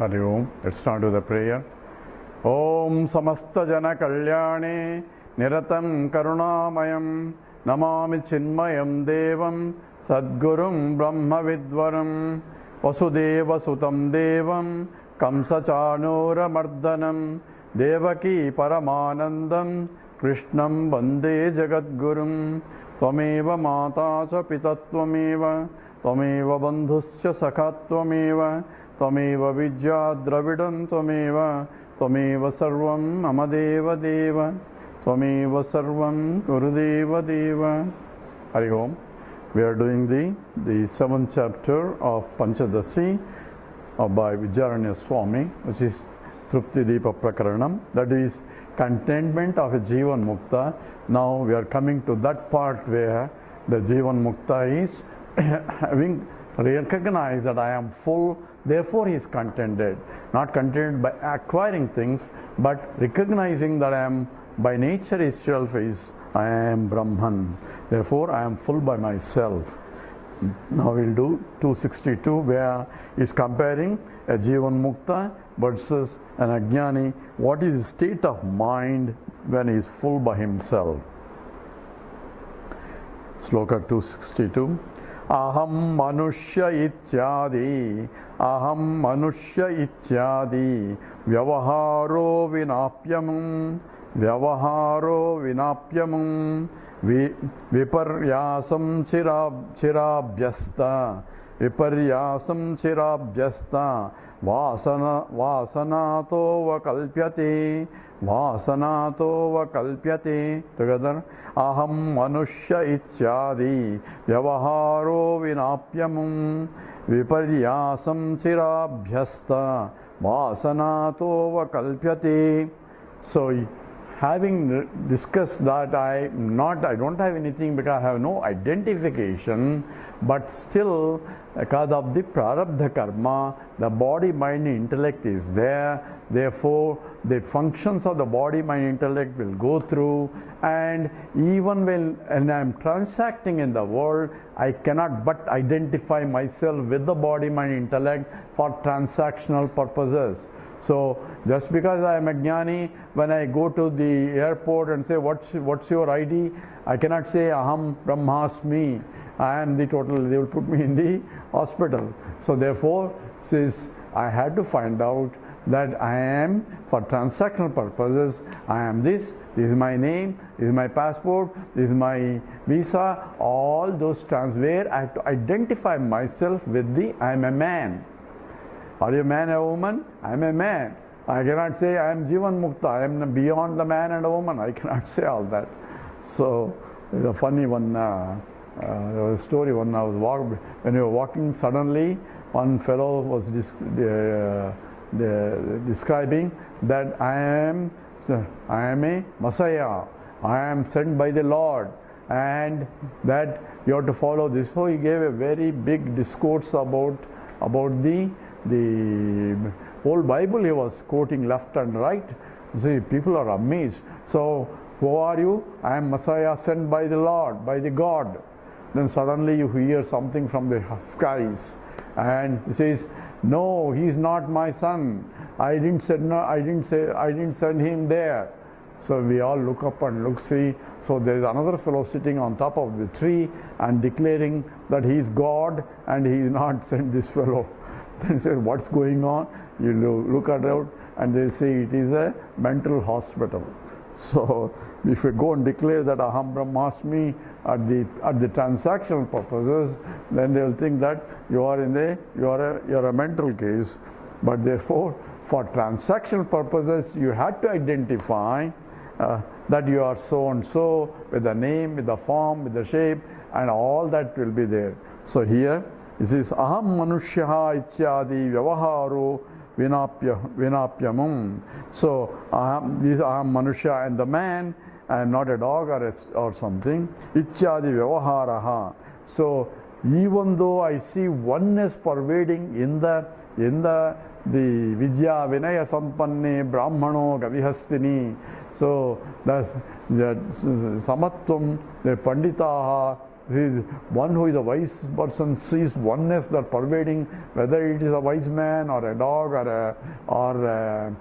Hari Om. Let's start with the prayer. Om Samasta Jana Kalyane Niratam Karunamayam Namami Chinmayam Devam Sadgurum Brahma Vidvaram Vasudeva Sutam Devam Kamsachanura Mardanam Devaki Paramanandam Krishnam Vande Jagadgurum Tvameva Mata Cha Pitatvameva Tvameva Bandhuscha Sakhatvameva Tvameva Vidya Dravidam Tvameva Tvameva Sarvam Amadeva Deva Tvameva Sarvam Gurudeva Deva. Hari Om. We are doing the seventh chapter of Panchadashi by Vidyaranya Swami, which is Trupti Deepa Prakaranam, that is contentment of a Jivan Mukta. Now we are coming to that part where the Jivan Mukta is having recognized that I am full, therefore he is contented. Not contented by acquiring things, but recognizing that I am by nature itself is I am Brahman. Therefore I am full by myself. Now we'll do 262 where he is comparing a Jivan Mukta versus an Ajnani. What is his state of mind when he is full by himself? Sloka 262. Aham manushya ityadi vyavaharo vinapyamum viparyasam chirabhyasta vasanato vakalpyate together. Aham manushya ityadi vyavaharo vinapyamum viparyasam chirabhyasta vasanato vakalpyate. So having discussed that I don't have anything because I have no identification, but still because of the prarabdha karma, the body, mind, intellect is there. Therefore, the functions of the body, mind, intellect will go through, and even when I am transacting in the world, I cannot but identify myself with the body, mind, intellect for transactional purposes. So just because I am a jnani, when I go to the airport and say what's your ID, I cannot say aham brahmasmi, I am the total, they will put me in the hospital. So therefore, since I had to find out that I am, for transactional purposes, I am this is my name, this is my passport, this is my visa, all those where I have to identify myself with the I am a man. Are you a man or a woman? I am a man. I cannot say I am Jivan Mukta, I am beyond the man and a woman. I cannot say all that. So, there's a funny one, there was a story when I was when you were walking, suddenly one fellow was describing that I am a Messiah, I am sent by the Lord, and that you have to follow this. So he gave a very big discourse about the whole Bible. He was quoting left and right. See, people are amazed. So, who are you? I am Messiah sent by the Lord, by the God. Then suddenly you hear something from the skies, and he says, "No, he is not my son. I didn't send him there." So we all look up and see. So there is another fellow sitting on top of the tree and declaring that he is God and he is not sent this fellow. Then he says, "What's going on?" You look at it and they say it is a mental hospital. So if you go and declare that aham brahmasmi at the transactional purposes, then they will think that you are a mental case. But therefore, for transactional purposes, you had to identify that you are so and so with the name, with the form, with the shape, and all that will be there. So here this is aham manushyaha ityadi vyavaharo vinapyamum. So this aham manushya and the man, I am not a dog or something. Ityadi vyavaharaha. So even though I see oneness pervading in the Vidya Vinaya Sampanne Brahmano Gavihastini. So the Samatvam, the Panditaha, one who is a wise person sees oneness that pervading, whether it is a wise man or a dog or a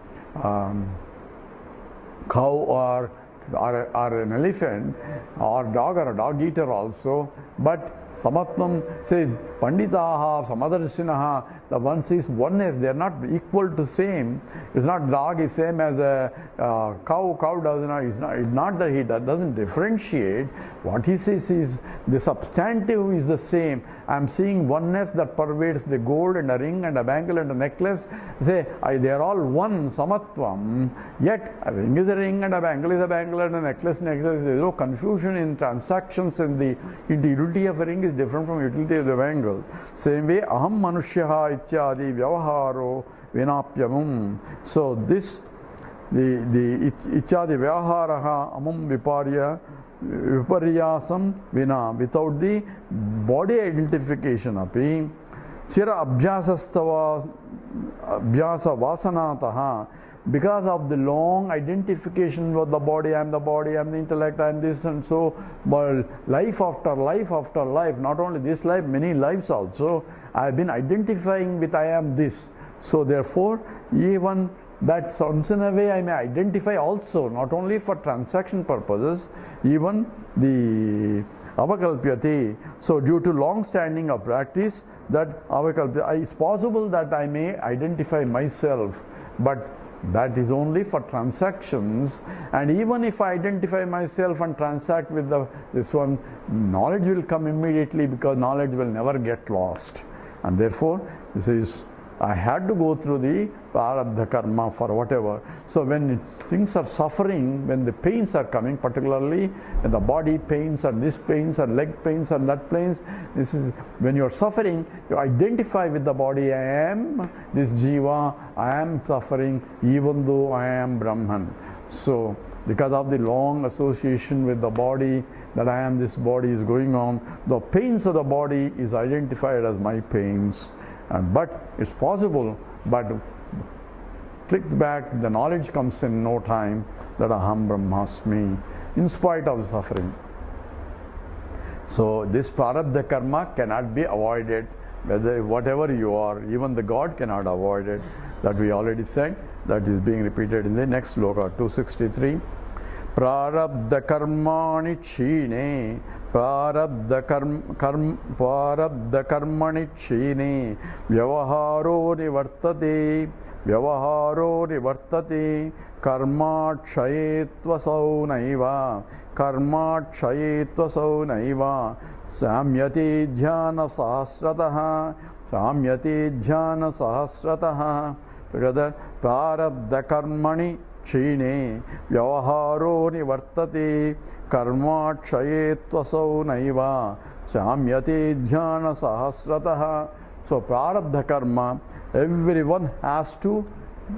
cow or an elephant or dog or a dog eater also. But Samatvam says, Panditaha, Samadarshinaha, the one sees oneness, they are not equal to same. It's not dog is same as a cow, cow does not, it's not that he doesn't differentiate. What he sees is the substantive is the same. I am seeing oneness that pervades the gold and a ring and a bangle and a necklace. Say, they are all one, Samatvam. Yet a ring is a ring and a bangle is a bangle and a necklace is a necklace. There is no confusion in transactions, and the utility of a ring is different from utility of the bangle. Same way, aham manushyaha ityadi vyavaharo vinapyamum. So this, the ityadi vyavaharaha amam viparyasam vina, without the body identification api chira abhyasastava abhyasa vasanataha, because of the long identification with the body, I am the body, I am the intellect, I am this and so, but life after life after life, not only this life, many lives also, I have been identifying with I am this. So therefore, even that once in a way I may identify also, not only for transaction purposes, even the avakalpyate. So due to long standing of practice, that avakalpyate, it's possible that I may identify myself, but that is only for transactions. And even if I identify myself and transact with this one, knowledge will come immediately, because knowledge will never get lost. And therefore, this is, I had to go through the prarabdha karma for whatever. So when things are suffering, when the pains are coming, particularly when the body pains and this pains and leg pains and that pains, this is when you are suffering, you identify with the body. I am this Jiva, I am suffering even though I am Brahman. So because of the long association with the body, that I am this body is going on, the pains of the body is identified as my pains. But it's possible, but click back, the knowledge comes in no time that aham brahmasmi, in spite of suffering. So this prarabdha karma cannot be avoided, whatever you are, even the God cannot avoid it. That we already said, that is being repeated in the next sloka, 263. Prarabdha karmani chine, prarabdha karmani chine, vyavaharo nivartate, karma kshayetvasau naiva, samyate dhyana sahasrataha, together, prarabdha karmani chine, vyavaharo nivartate, karma kshayetvasau naiva, samyate dhyana sahasrataha. So prarabdha karma, everyone has to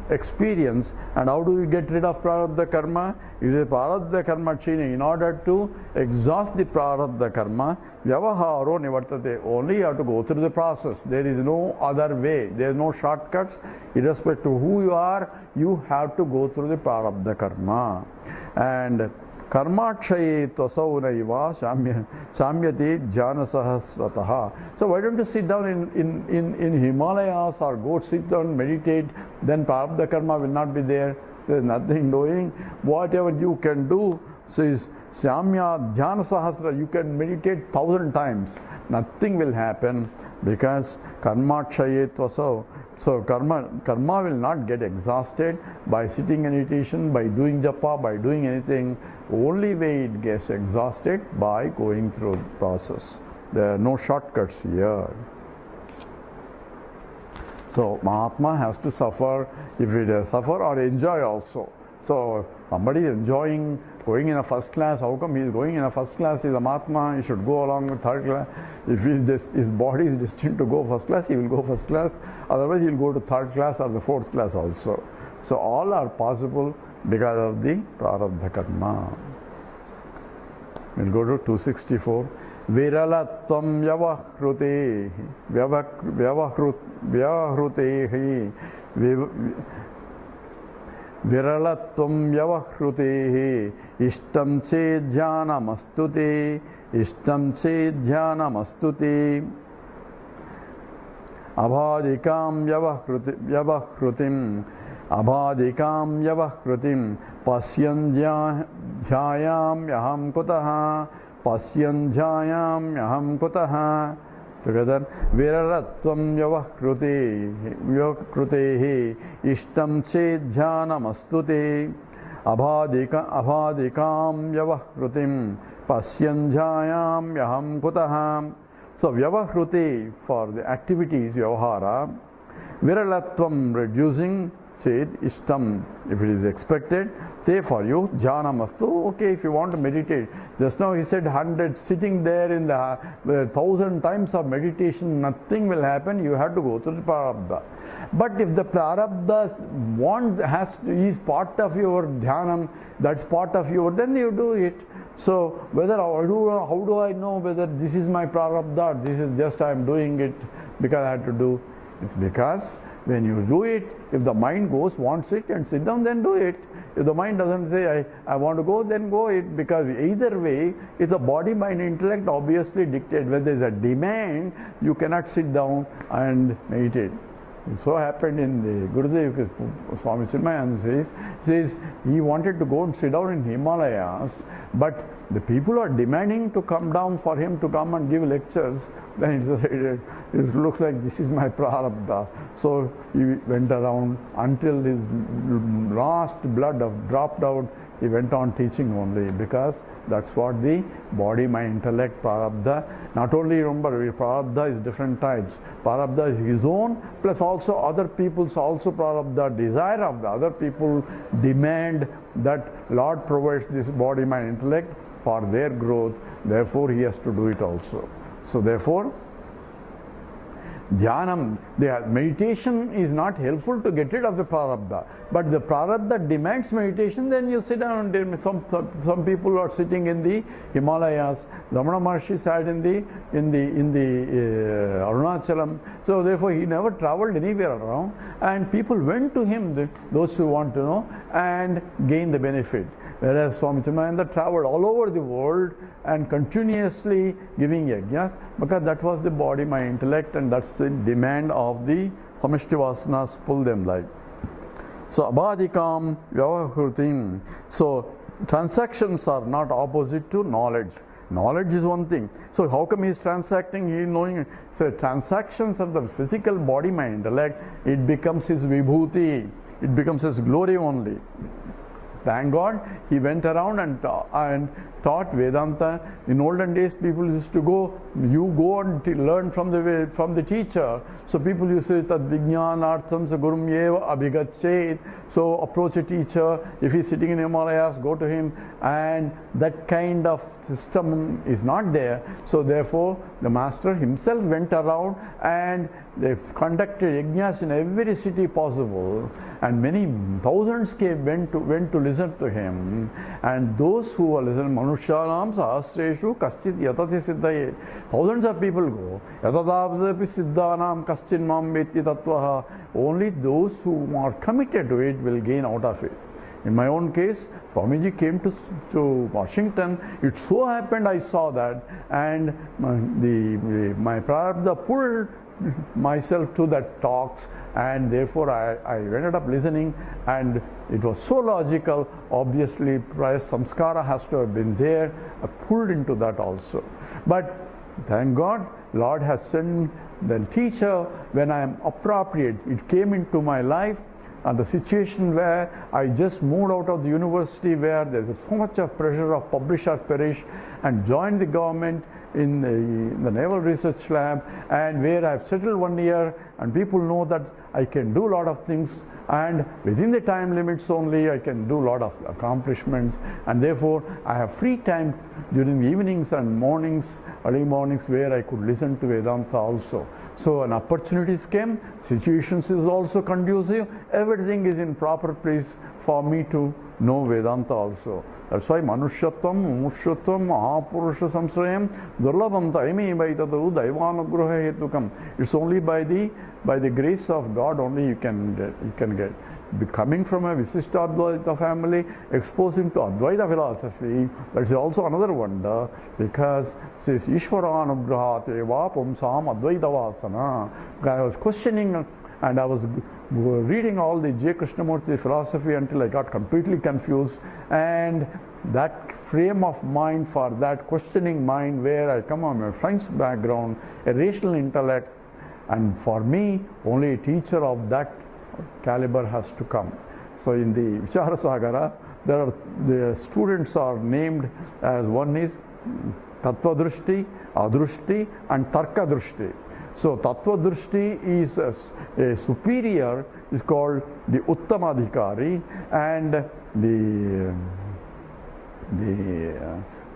experience. And how do you get rid of prarabdha karma? Is a prarabdha karma chine. In order to exhaust the prarabdha karma, vyavaharo nivartate, only you have to go through the process. There is no other way. There is no shortcuts. Irrespective of who you are, you have to go through the prarabdha karma. And karma kshayetvasau naiva samyate jnana sahasrataha. So why don't you sit down in Himalayas or go sit down, meditate, then prarabdha karma will not be there. There's nothing doing. Whatever you can do, says Samya Jnana Sahasra, you can meditate 1,000 times. Nothing will happen, because karma kshayetvasau. So karma will not get exhausted by sitting in meditation, by doing japa, by doing anything. Only way it gets exhausted by going through the process. There are no shortcuts here. So Mahatma has to suffer, if it has suffer or enjoy also. So somebody is enjoying going in a first class. How come he is going in a first class? He is a Mahatma, he should go along with third class. If his body is destined to go first class, he will go first class. Otherwise he will go to third class or the fourth class also. So all are possible because of the prarabdha karma. We'll go to 264. Viralatvam vyavahrutehi Viralatvam Vyavahrutehi Ishtam Chedhyanamastute Ishtam Chedhyanamastute Abhadikam Vyavahrutim Abhadikam Vyavahrutim Pasyan Dhyayam Yaham Kutaha Pasyan Dhyayam Yaham Kutaha. Together, Viralatvam Vyavahrutehi Ishtam Chedhyanamastute Abhadikam Vyavahrutim Pasyan Dhyayam Yaham Kutaha. So, Vyavahruti for the activities, Vyavahara, Viralatvam reducing, Ched, Ishtam if it is expected, Te for you, Jhanamastu, okay, if you want to meditate. Just now he said 100, sitting there in the 1,000 times of meditation, nothing will happen, you have to go through the Prarabdha. But if the Prarabdha is part of your Dhyanam, that's part of your, then you do it. So, how do I know whether this is my Prarabdha, this is just I am doing it because I have to do? It's because when you do it, if the mind wants it and sit down, then do it. If the mind doesn't say, I want to go, then go it. Because either way, if the body, mind, intellect obviously dictate. When there is a demand, you cannot sit down and meditate. It so happened in the Gurudev, Swami Chinmayananda says he wanted to go and sit down in Himalayas, but the people are demanding to come down for him to come and give lectures. Then it looks like this is my Prarabdha. So he went around until his last blood dropped out. He went on teaching only, because that's what the body, mind, intellect, Prarabdha. Not only remember, Prarabdha is different types. Prarabdha is his own, plus also other people's also Prarabdha. Desire of the other people demand that Lord provides this body, mind, intellect for their growth. Therefore, he has to do it also. So therefore, Dhyanam, the meditation is not helpful to get rid of the Prarabdha. But the Prarabdha demands meditation, then you sit down. Some people are sitting in the Himalayas. Ramana Maharshi sat in the Arunachalam. So therefore he never traveled anywhere around. And people went to him, those who want to know, and gain the benefit. Whereas Swami Chinmayananda traveled all over the world and continuously giving yajnas, because that was the body, my intellect, and that's the demand of the samishti vasanas, pull them like. So, abhadikam vyavahrutim. So, transactions are not opposite to knowledge. Knowledge is one thing. So, how come he is transacting? He is knowing. So, transactions of the physical body, my intellect, it becomes his vibhuti. It becomes his glory only. Thank God he went around and taught Vedanta. In olden days, people used to go and learn from the teacher. So people used to say, Tad Vijnanartham sa Gurum Yeva Abhigatchet. So approach a teacher. If he's sitting in Himalayas, go to him. And that kind of system is not there. So therefore, the master himself went around and they conducted yajnas in every city possible. And many thousands went to listen to him. And those who were listening, Manushyanam Sahasreshu Kaschit Yatati Siddhaye. Thousands of people go. Yatadabdapi Siddhanam Kaschin Mam Veti Tattvaha. Only those who are committed to it will gain out of it. In my own case, Swamiji came to Washington. It so happened I saw that, and my Prarabdha pulled myself to that talks, and therefore I ended up listening, and it was so logical. Obviously, prior samskara has to have been there. I pulled into that also. But thank God, Lord has sent the teacher when I am appropriate. It came into my life. And the situation where I just moved out of the university, where there's so much of pressure of publish or perish, and joined the government in the Naval Research Lab, and where I've settled 1 year, and people know that I can do a lot of things, and within the time limits only I can do a lot of accomplishments, and therefore I have free time during the evenings and mornings, early mornings, where I could listen to Vedanta also. So an opportunities came, situations is also conducive, everything is in proper place for me to know Vedanta also. That's why Manushyattvam, Mumukshatvam, Mahapurusha Samsrayam, Durlabam Taimi Vaitadu, Daivanugraha Hetukam. It's only by the grace of God only you can get. coming from a Visishta Advaita family, exposing to Advaita philosophy, that is also another wonder, because it says Ishvaranugrahat eva pumsam Advaita vasana. I was questioning and I was reading all the J. Krishnamurti philosophy until I got completely confused, and that frame of mind for that questioning mind, where I come from a science background, a rational intellect, and for me only a teacher of that caliber has to come. So in the Vichara Sagara, the students are named as, one is Tattva Drushti, Adrushti and Tarka Drushti. So Tattva Drushti is a superior, is called the Uttamadhikari, and the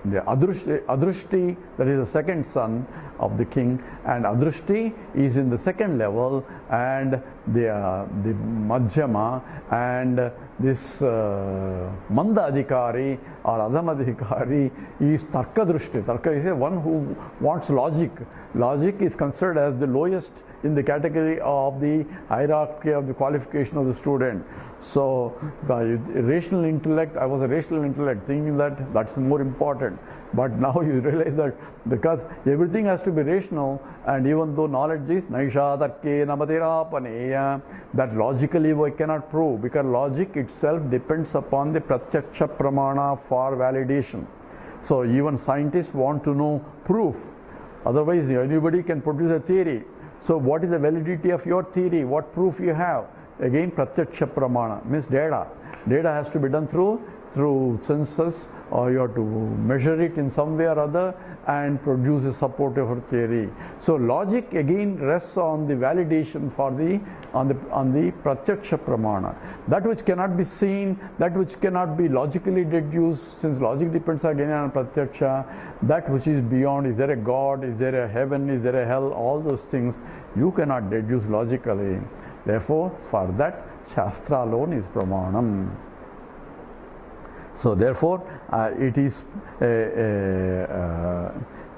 Adrushti, that is the second son of the king, and Adrushti is in the second level, and the Madhyama, and this Manda Adhikari or Adhamadhikari is Tarka Drushti. Tarka is one who wants logic. Logic is considered as the lowest in the category of the hierarchy of the qualification of the student. So the rational intellect, I was a rational intellect thinking that that's more important. But now you realize that because everything has to be rational, and even though knowledge is Naisha Tarke Namatirapaneya, that logically we cannot prove, because logic itself depends upon the Pratyaksha Pramana for validation. So even scientists want to know proof. Otherwise anybody can produce a theory. So what is the validity of your theory? What proof you have? Again, Pratyaksha Pramana means data. Data has to be done through senses, or you have to measure it in some way or other and produce a support of a theory. So logic again rests on the validation for on the Pratyaksha Pramana. That which cannot be seen, that which cannot be logically deduced, since logic depends again on Pratyaksha, that which is beyond, is there a God, is there a heaven, is there a hell, all those things you cannot deduce logically. Therefore, for that, Shastra alone is Pramanam. So therefore, it is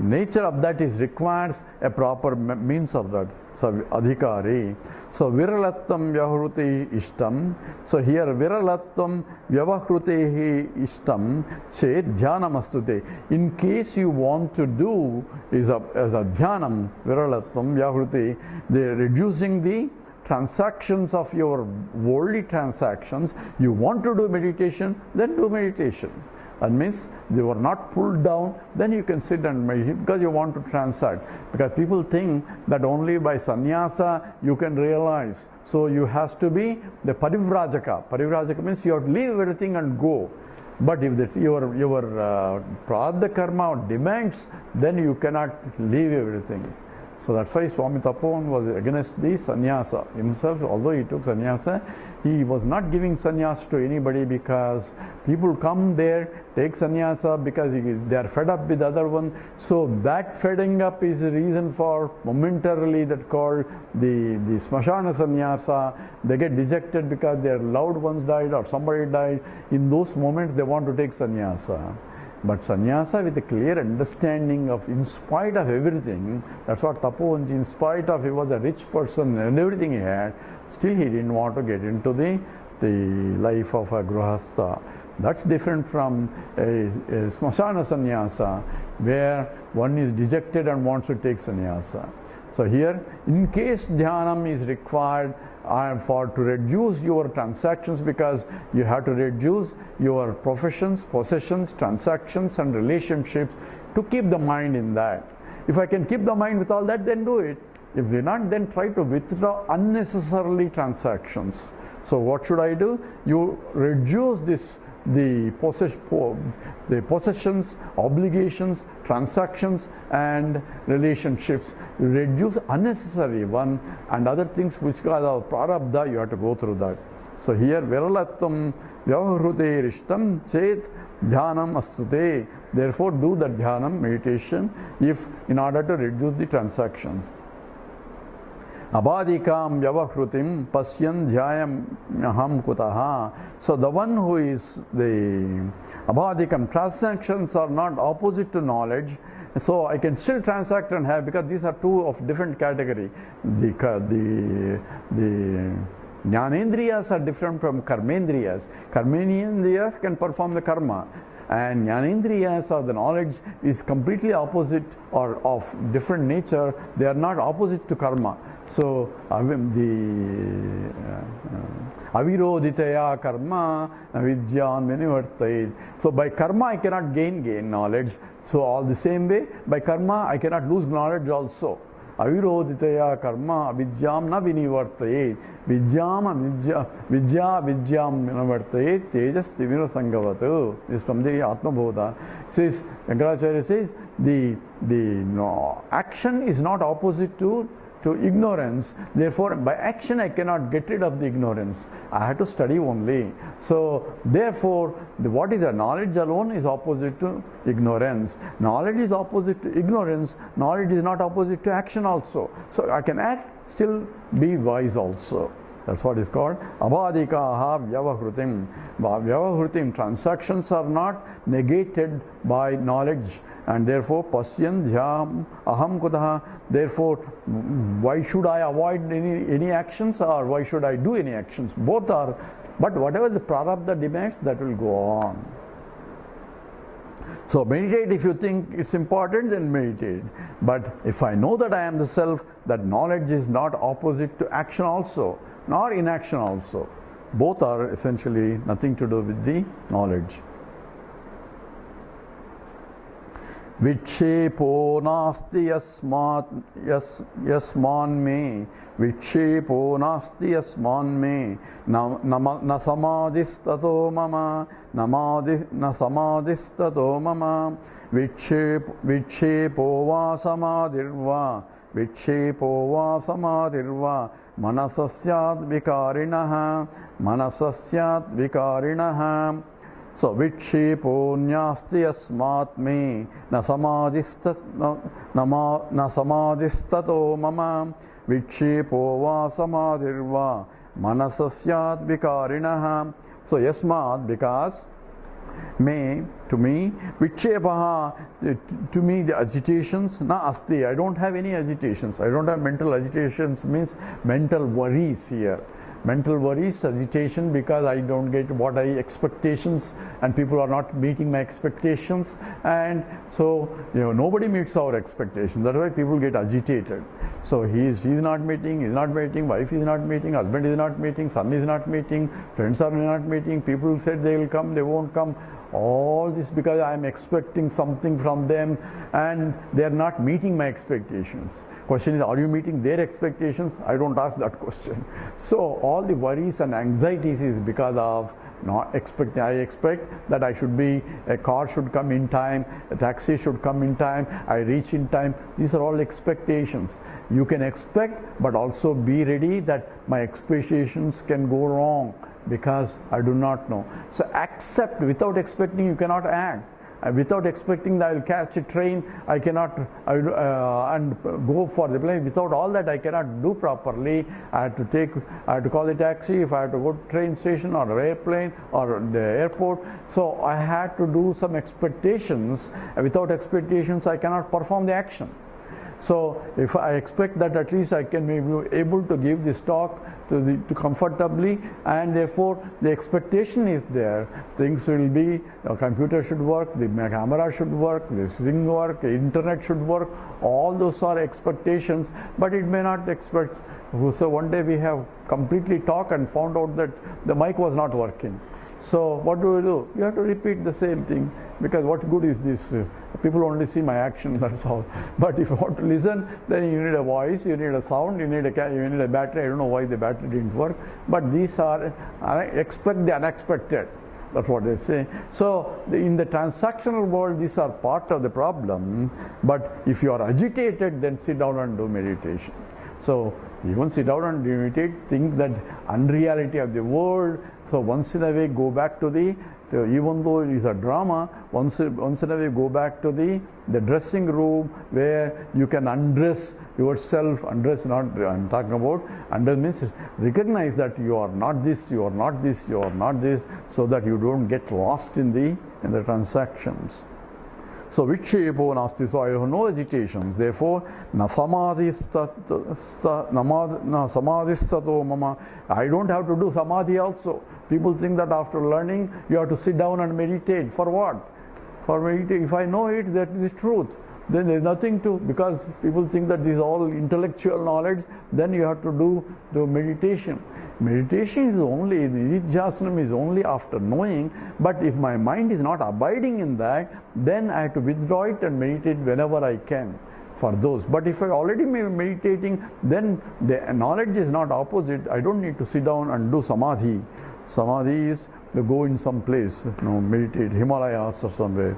nature of that is requires a proper means of that. So adhikari. So viralattam vyavahruti ishtam. So here viralattam vyavahruti ishtam chet dhyanamastute. In case you want to do as a dhyanam, viralattam vyavahruti, the reducing the transactions of your worldly transactions, you want to do meditation, then do meditation. That means you are not pulled down, then you can sit and meditate because you want to transact. Because people think that only by sannyasa you can realize. So you have to be the parivrajaka. Parivrajaka means you have to leave everything and go. But if your prarabdha karma demands, then you cannot leave everything. So that's why Swami Tapovan was against the sannyasa himself. Although he took sannyasa, he was not giving sannyasa to anybody, because people come there, take sannyasa because they are fed up with the other one. So that feeding up is a reason for momentarily that called the smashana sannyasa. They get dejected because their loved ones died or somebody died. In those moments they want to take sannyasa. But sannyasa with a clear understanding of, in spite of everything, that's what Tapovanji, in spite of he was a rich person and everything he had, still he didn't want to get into the life of a grihastha. That's different from a smashana sannyasa, where one is dejected and wants to take sannyasa. So here, in case dhyanam is required to reduce your transactions, because you have to reduce your professions, possessions, transactions and relationships to keep the mind in that. If I can keep the mind with all that, then do it. If we not, then try to withdraw unnecessarily transactions. So what should I do? You reduce the possessions, obligations, transactions and relationships. You reduce unnecessary one, and other things which are prarabdha, you have to go through that. So here viralattam vyavahruti rishtam chet dhyanam astute. Therefore do the dhyanam meditation in order to reduce the transactions. Abadikam vyavahrutim pasyan dhyayam aham kutaha. So the one who is the abadikam, transactions are not opposite to knowledge. So I can still transact and have, because these are two of different category. The Jnanendriyas are different from karmendriyas. Karmendriyas can perform the karma, and Jnanendriyas, or the knowledge, is completely opposite or of different nature. They are not opposite to karma. So the avirodhitaya karma vidyam vinivartayet. So by karma I cannot gain knowledge. So all the same way, by karma I cannot lose knowledge also. Avirodhitaya karma vidyam na vinivartayet. Vidya vidyam vinivartayet tejas tivira sangavatu. This is from the Atma Bodha. Says, Shankaracharya says, the action is not opposite to ignorance. Therefore, by action I cannot get rid of the ignorance. I have to study only. So, therefore, what is the knowledge alone is opposite to ignorance. Knowledge is opposite to ignorance. Knowledge is not opposite to action also. So, I can act, still be wise also. That's what is called abhadikaha vyavahrutim. Vyavahrutim, transactions are not negated by knowledge. And therefore, pasyan dhyam aham kudaha. Therefore, why should I avoid any actions, or why should I do any actions? Both are, but whatever the prarabdha demands, that will go on. So meditate. If you think it's important, then meditate. But if I know that I am the self, that knowledge is not opposite to action also, nor inaction also. Both are essentially nothing to do with the knowledge. Vikshepo nasti yasman me. Vikshepo nasti yasman me. Na samadhistato mama. Na samadhistato mama. Vikshepo va samadhirva. Vikshepo va samadhirva. Manasasyat vikarinaha. Manasasyat vikarinaha. So, vikshepo nyasti asmat me na samadhistato mama vikshepo va samadhirva manasasyat vikarinaha. So, yasmat, because, me, to me, vikshepaha, to me the agitations, na asti, I don't have any agitations. I don't have mental agitations, means mental worries here. Mental worries, agitation, because I don't get what expectations, and people are not meeting my expectations, and so nobody meets our expectations. That's why people get agitated. So he's not meeting, wife is not meeting, husband is not meeting, son is not meeting, friends are not meeting, people said they will come, they won't come. All this because I am expecting something from them, and they are not meeting my expectations. Question is, are you meeting their expectations? I don't ask that question. So all the worries and anxieties is because of not expecting. I expect that a car should come in time, a taxi should come in time, I reach in time. These are all expectations. You can expect, but also be ready that my expectations can go wrong, because I do not know. So accept. Without expecting, you cannot act. Without expecting that I will catch a train, I cannot and go for the plane. Without all that, I cannot do properly. I have to call a taxi if I have to go to train station or an airplane or the airport. So I had to do some expectations. Without expectations, I cannot perform the action. So if I expect that at least I can be able to give this talk to comfortably, and therefore the expectation is there. Things will be, computer should work, the camera should work, the thing work, the internet should work. All those are expectations, but it may not expect. So one day we have completely talked and found out that the mic was not working. So what do? You have to repeat the same thing, because what good is this? People only see my action, that's all. But if you want to listen, then you need a voice, you need a sound, you need a battery. I don't know why the battery didn't work, but these are, expect the unexpected. That's what they say. So in the transactional world, these are part of the problem. But if you are agitated, then sit down and do meditation. So even sit down and meditate, think that unreality of the world. So once in a way, go back to even though it is a drama, once in a way go back to the dressing room where you can undress yourself. Undress, not I'm talking about undress means recognize that you are not this, you are not this, you are not this, so that you don't get lost in the transactions. So vikshepo nasti, so I have no agitations. Therefore, na samadhistato mama. I don't have to do samadhi also. People think that after learning, you have to sit down and meditate. For what? For meditate. If I know it, that is truth. Then there is nothing to, because people think that this is all intellectual knowledge, then you have to do the meditation. Meditation is only, the nidjasanam is only after knowing, but if my mind is not abiding in that, then I have to withdraw it and meditate whenever I can for those. But if I already meditating, then the knowledge is not opposite. I don't need to sit down and do samadhi. Samadhi is to go in some place, meditate, Himalayas or somewhere.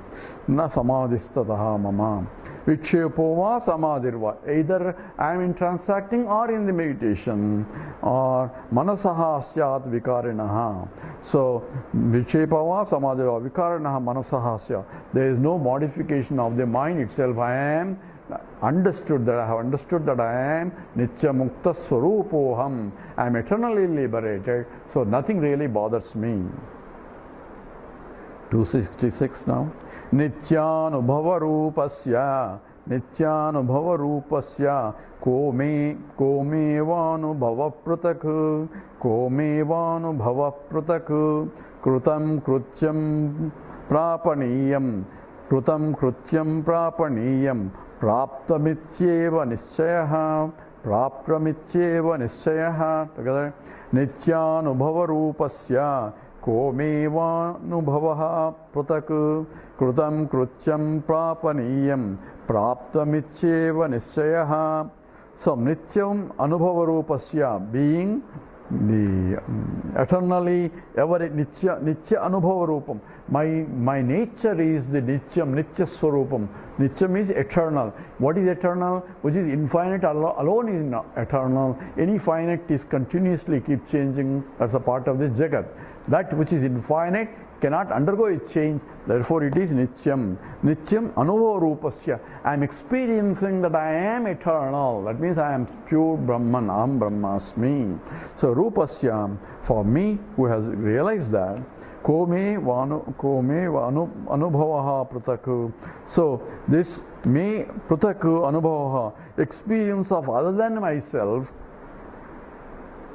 Na samadhistataha mama. Vikshepo samadhirva. Either I am in transacting or in the meditation, or manasaha syat vikarinaha. So vikshepa samadhirva vikarinaha manasaha syat. There is no modification of the mind itself. I am understood that I have understood that I am Nitya Mukta Swarupoham. I am eternally liberated, so nothing really bothers me. 266 now. Nityanubhava rupasya komevanubhava pratak krutam krutyam prapaniyam praptamityeva nischayah. Together. Nityanubhava rupasya komevanubhava pratak krutam krutyam prapaniyam praptamityeva nischayah. So nityam anubhava rupasya, being the eternally ever nitya anubhava rupam. My nature is the nitya swarupam. Nitya means eternal. What is eternal? Which is infinite alone is not eternal. Any finite is continuously keep changing. That's a part of this jagat. That which is infinite cannot undergo a change. Therefore it is nityam. Nityam anubhava rupasya. I am experiencing that I am eternal. That means I am pure Brahman. Aham Brahmasmi. So rupasya, for me who has realized that, Kome anubhavaha prataku. So this me prataku anubhavaha, experience of other than myself,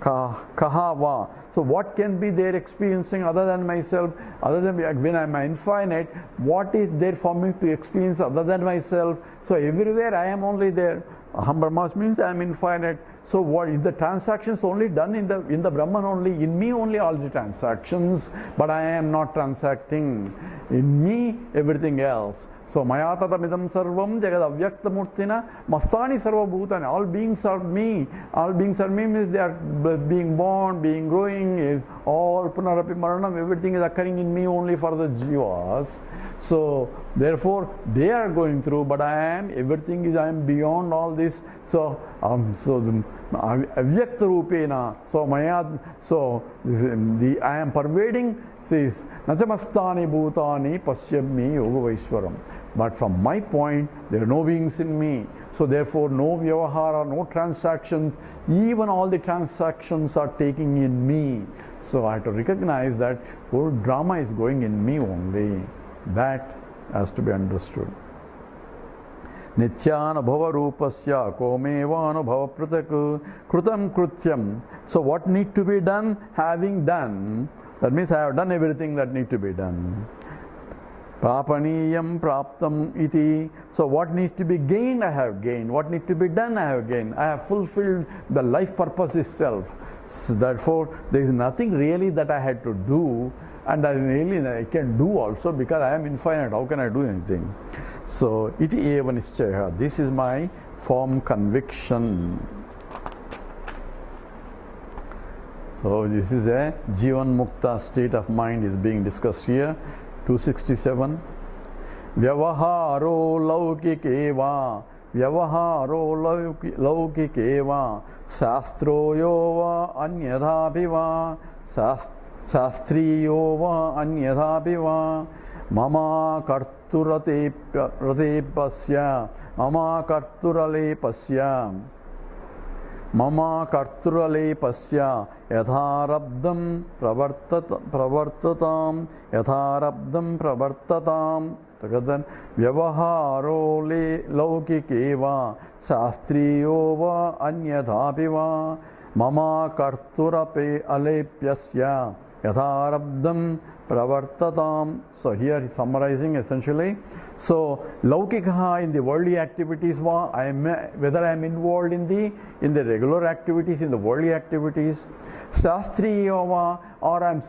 kahava. So what can be there experiencing other than myself, other than when I am infinite, what is there for me to experience other than myself? So everywhere I am only there. Aham Brahmas means I am infinite. So what is the transactions only done in the Brahman only, in me only all the transactions, but I am not transacting. In me everything else. So maya tatamidam sarvam jagad avyakta murtina mastani sarva bhutani. All beings are me. All beings are me means they are being born, being growing, all punarapi maranam, everything is occurring in me only for the jivas. So therefore they are going through, but I am beyond all this. So avyakta rupena. So I am pervading. Says Nachamastani bhutani pasyami yoga vaishwaram. But from my point, there are no beings in me. So therefore, no vyavahara, no transactions. Even all the transactions are taking in me. So I have to recognize that whole drama is going in me only. That has to be understood. Nityanubhava rupasya komevanubhava pratak krutam krutyam. So what need to be done? Having done. That means I have done everything that need to be done. Prapaniyam praptam iti. So what needs to be gained, I have gained. What needs to be done, I have gained. I have fulfilled the life purpose itself. So therefore, there is nothing really that I had to do, and I can do also because I am infinite. How can I do anything? So iti eva nischaya. This is my firm conviction. So this is a Jivan Mukta state of mind is being discussed here. 267. Vyavaharo laukikeva. Vyavaharo laukikeva. Shastroyova anyadhapiva. Shastriyova anyadhapiva. Mama karturatepasya. Mama karturalepasya. Mama karturalepasya yatharabdam pravartatam yatharabdam pravartatam. Together, vyavaharo laukikeva shastriyo va anyadhapi va mama karturape alepyasya yatharabdam pravartatam. So here he's summarizing essentially. So laukikaha, in the worldly activities, whether I am involved in the regular activities, in the worldly activities, shastriya, or I'm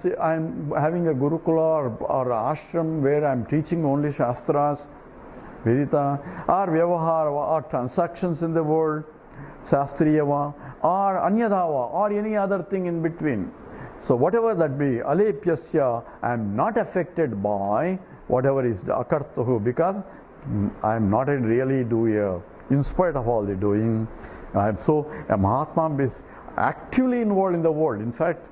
having a gurukula or ashram where I'm teaching only shastras, Vedita, or vyavahara, or transactions in the world, shastriyava, or anyadhava, or any other thing in between. So whatever that be, alepyasya, I am not affected by whatever is akartuhu, because I am not a really doer, in spite of all the doing. So a Mahatma is actively involved in the world. In fact,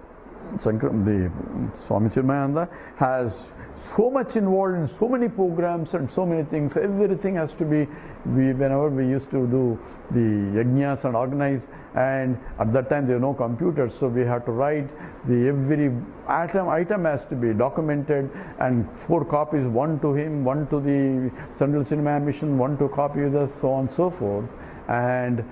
the Swami Chinmayananda has so much involved in so many programs and so many things. Everything has to be, whenever we used to do the yajnas and organize, and at that time there were no computers, so we had to write every item has to be documented, and 4 copies, one to him, one to the Central Cinema Mission, one to copy with us, so on and so forth. And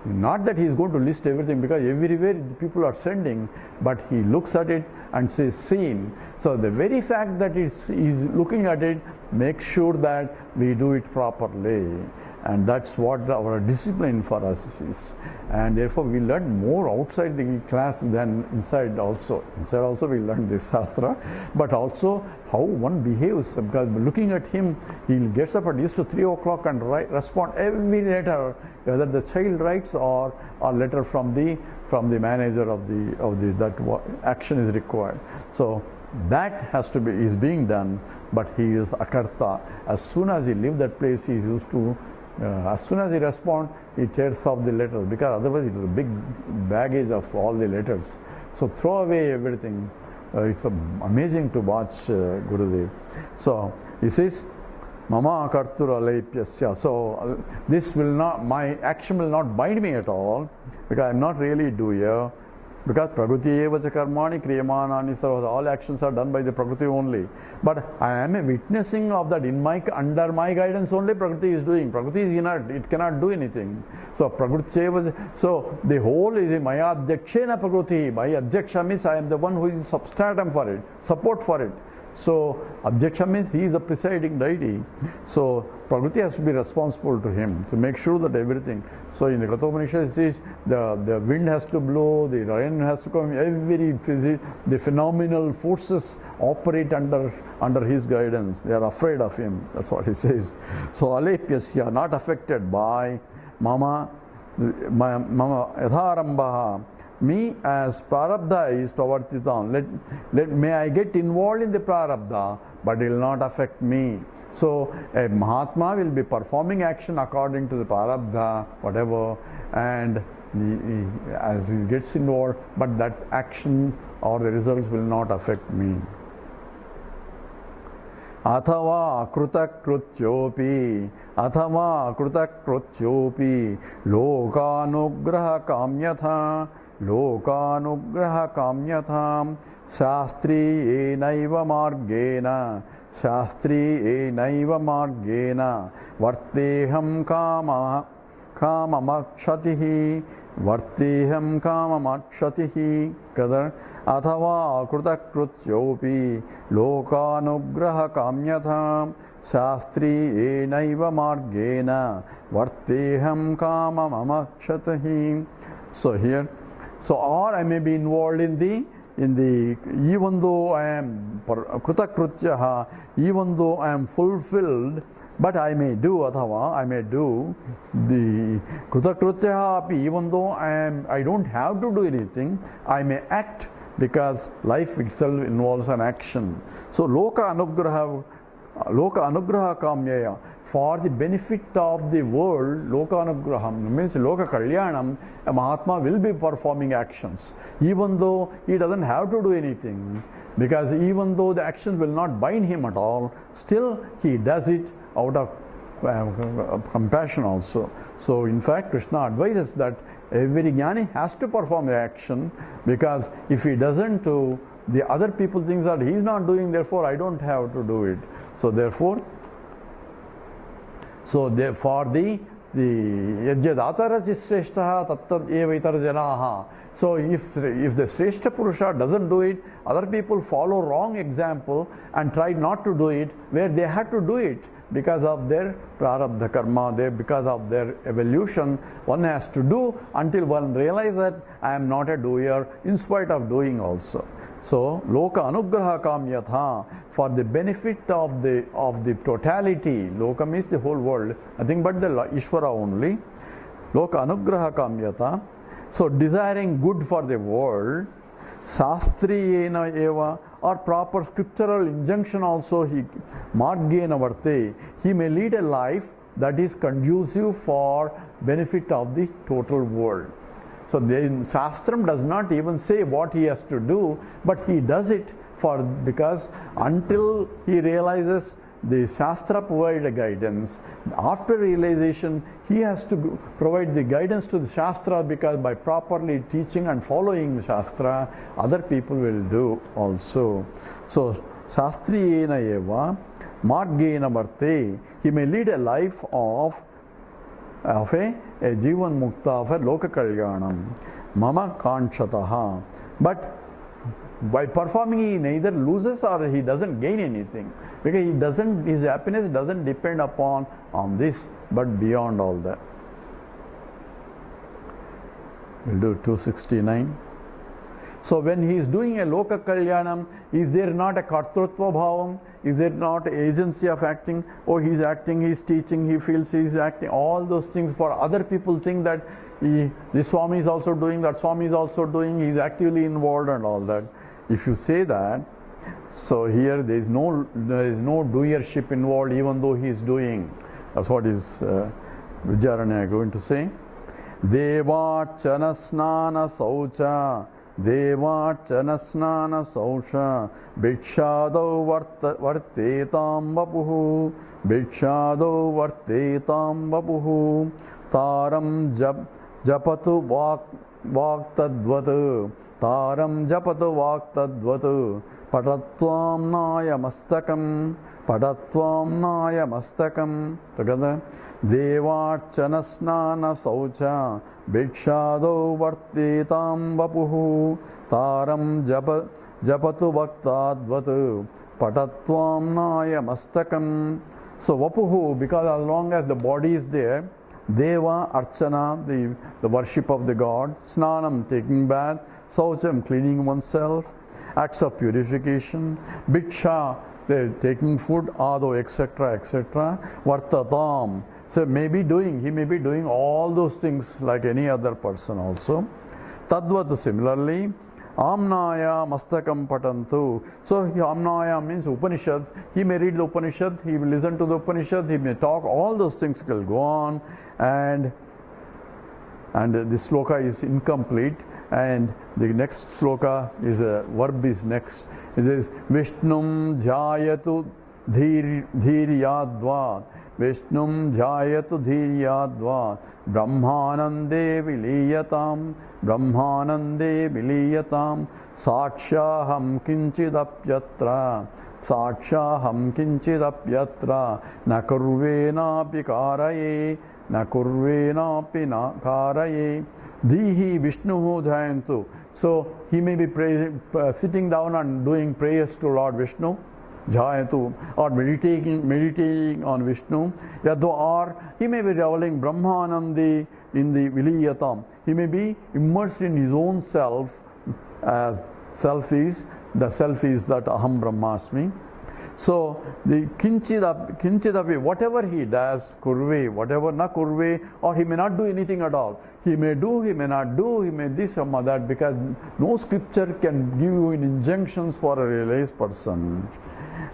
not that he is going to list everything, because everywhere the people are sending, but he looks at it and says seen. So the very fact that he's looking at it makes sure that we do it properly, and that's what our discipline for us is. And therefore we learn more outside the class than inside also. Inside also we learn this shastra, but also how one behaves, because looking at him, he gets up at least 3 o'clock and respond every letter, whether the child writes or letter from the manager of the that action is required. So that is being done, but he is akarta. As soon as he leaves that place, he used to as soon as he responds, he tears off the letters, because otherwise it is a big baggage of all the letters. So throw away everything. It's amazing to watch Gurudev. So he says, Mama kartura lepyasya. So this will not, my action will not bind me at all, because I am not really doer. Because Prakriti eva cha karmani kriyamanani sarva, all actions are done by the Prakriti only. But I am a witnessing of that. Under my guidance only Prakriti is doing. Prakriti is inert, it cannot do anything. So Prakriti eva, so the whole is maya adhyakshena Prakriti. My adhyaksha means I am the one who is substratum for it, support for it. So Adhyaksha means he is the presiding deity. So Prakriti has to be responsible to him to make sure that everything. So in the Kathopanishad it says the wind has to blow, the rain has to come, the phenomenal forces operate under his guidance. They are afraid of him. That's what he says. So alepyasya, not affected by mama yatharambaha. Me as prarabdha is pravartitam. May I get involved in the prarabdha, but it will not affect me. So a Mahatma will be performing action according to the prarabdha, whatever, and as he gets involved, but that action or the results will not affect me. Athava krutakrutyopi lokanugraha kamyatham shastri enaiva margena varteham kamamakshatihi kadar athava krutakrutyopi lokanugraha kamyatham shastri enaiva margena varteham kamamakshatihi. So here, or I may be involved in the even though I am krutakrutyaha, even though I am fulfilled, but I may do the krutakrutyaha, even though I don't have to do anything, I may act, because life itself involves an action. So loka anugraha kamyaya, for the benefit of the world, loka anugraham means loka kalyanam, a Mahatma will be performing actions, even though he doesn't have to do anything, because even though the actions will not bind him at all, still he does it out of compassion also. So in fact Krishna advises that every jnani has to perform the action, because if he doesn't do, the other people think that he is not doing, therefore I don't have to do it. So therefore, for the yajyadātaraci sreshtaha tattad eva itar janaha. So if the Sreshta Purusha doesn't do it, other people follow wrong example and try not to do it where they had to do it because of their prarabdha karma, because of their evolution. One has to do until one realizes that I am not a doer in spite of doing also. So loka anugraha kamyatha, for the benefit of the totality, loka means the whole world, nothing but the Ishvara only. Loka anugraha kamyatha, so desiring good for the world, shastriyena eva, or proper scriptural injunction also, he margena varte, he may lead a life that is conducive for benefit of the total world. So the Shastram does not even say what he has to do, but he does it because until he realizes the Shastra provide a guidance. After realization, he has to provide the guidance to the Shastra, because by properly teaching and following the Shastra, other people will do also. So Shastriyena eva margena varte, he may lead a life of a Jivan Mukta, of a Loka Kalyanam, Mama Kanchataha. But by performing, he neither loses or he doesn't gain anything, because his happiness doesn't depend on this, but beyond all that. We'll do 269. So when he is doing a Loka Kalyanam, is there not a Kartrutva Bhavam? Is there not agency of acting? Oh, he's acting, he's teaching, he feels he's acting. All those things for other people think that this Swami is also doing, that Swami is also doing, he's actively involved and all that. If you say that, so here there is no doership involved, even though he is doing. That's what is Vidyaranya going to say. Devachana snana saucha, Devachana snana saucha, Bhikshado vartetam vapuhu, Bhikshado vartetam vapuhu, Taram japatu vaktadvatu, Taram japatu vaktadvatu, Patatvam naya mastakam, Patatvam naya mastakam. Together. Devachana snana saucha, Bhikshado vartetam vapuhu, Taram japatu vaktadvatu, Patatvam naya mastakam. So vapuhu, because as long as the body is there, Deva, Archana, the worship of the God, Snanam, taking bath, Saucham, cleaning oneself, acts of purification, Bhiksha, taking food, Ado, etc., etc., Vartatam. So he may be doing all those things like any other person also. Tadvat, similarly, Amnaya mastakam patantu. So Amnaya means Upanishad. He may read the Upanishad, he will listen to the Upanishad, he may talk, all those things will go on, and this sloka is incomplete, and the next sloka is a verb is next. It is Vishnum Jayatu Dhiryadvat, Vishnum Jayatu Dhiryadvat, Brahmanande Viliyatam, Brahmanande Viliyatam, Sakshaham Kinchidapyatra, Sakshaham Kinchidapyatra, Nakurvenapi Karaye, Nakurvenapi Karaye, Dhihi Vishnuhu Dhayantu. So he may be sitting down and doing prayers to Lord Vishnu, Jayatu, or meditating on Vishnu, or he may be reveling Brahmanandi in the Viliyatam. He may be immersed in his own self, as the self is that Aham Brahmasmi. So the Kinchidapi, whatever he does, kurve, whatever na kurve, or he may not do anything at all. He may do, he may not do, he may this or that, because no scripture can give you injunctions for a realized person.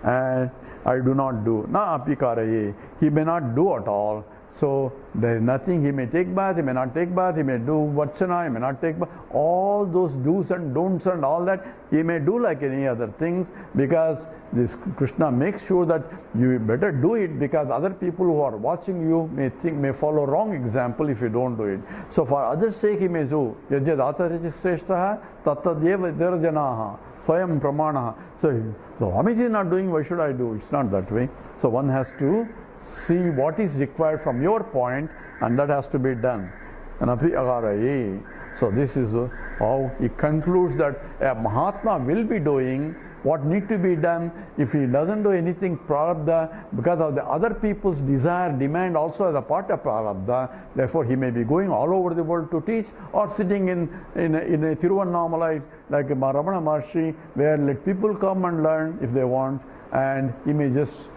And I do not do. Na apikaraye, he may not do at all. So there is nothing, he may take bath, he may not take bath, he may do varchana, he may not take bath, all those do's and don'ts and all that, he may do like any other things, because this Krishna makes sure that you better do it, because other people who are watching you may follow wrong example if you don't do it. So for others' sake he may do, yajyadata rajisreshtaha tattadeva vidyarjanaha swayam pramanaha. So Amiji is not doing, why should I do? It's not that way. So one has to see what is required from your point, and that has to be done. So this is how he concludes that a Mahatma will be doing what need to be done. If he doesn't do anything prarabdha, because of the other people's desire, demand also as a part of prarabdha, therefore he may be going all over the world to teach, or sitting in a Tiruvannamalai like Ramana Maharshi, where let people come and learn if they want, and he may just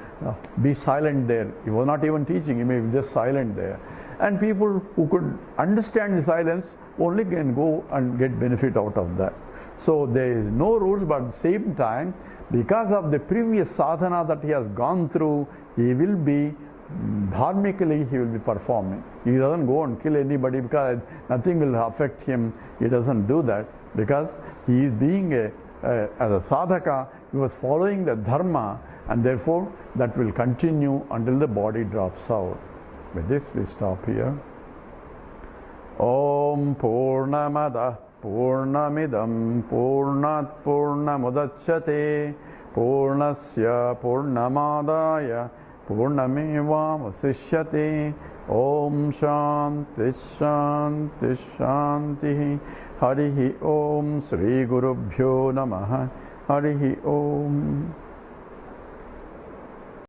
be silent there. He was not even teaching, he may be just silent there. And people who could understand the silence only can go and get benefit out of that. So there is no rules, but at the same time, because of the previous sadhana that he has gone through, he will be dharmically, he will be performing. He doesn't go and kill anybody because nothing will affect him. He doesn't do that because he is being as a sadhaka, he was following the dharma, and therefore that will continue until the body drops out. With this we stop here. Om Purnamada Purnamidam Purnat Purnamudachyate Purnasya Purnamadaya Purnameva Vasishyate. Om Shanti Shanti Shanti. Harihi Om Sri Gurubhyo Namaha. Harihi Om.